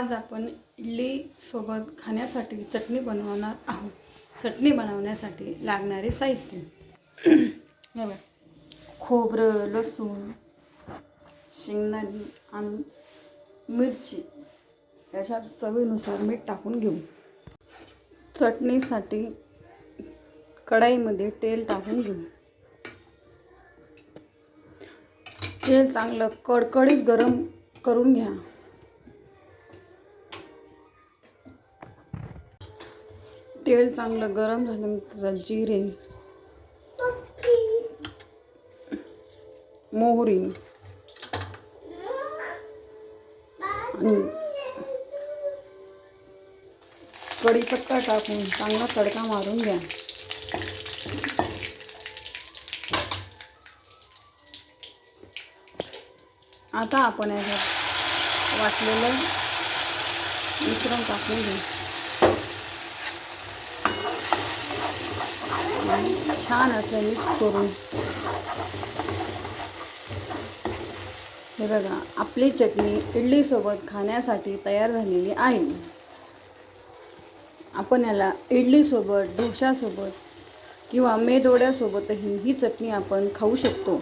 आज आपण इडली सोबत खाण्यासाठी चटणी बनवणार आहोत. चटणी बनवण्यासाठी लागणारे साहित्य हे बघा, खोबरं, लसूण, शेंगदाणे आणि मिरची याच्यात चवीनुसार मीठ टाकून घेऊ. चटणीसाठी कढईमध्ये तेल टाकून घेऊ. तेल चांगलं कडकडीत गरम करून घ्या. तेल चांगलं गरम झाल्यानंतर जिरे, मोहरी आणि कढीपत्ता टाकून चांगला तडका मारून घ्या. आता आपण याच्यात वाटलेलं मिश्रण टाकून घेऊ. छान असं मिक्स करून हे बघा, आपली चटणी इडलीसोबत खाण्यासाठी तयार झालेली आहे. आपण याला इडलीसोबत, डोशासोबत किंवा मेदवड्यासोबतही ही चटणी आपण खाऊ शकतो.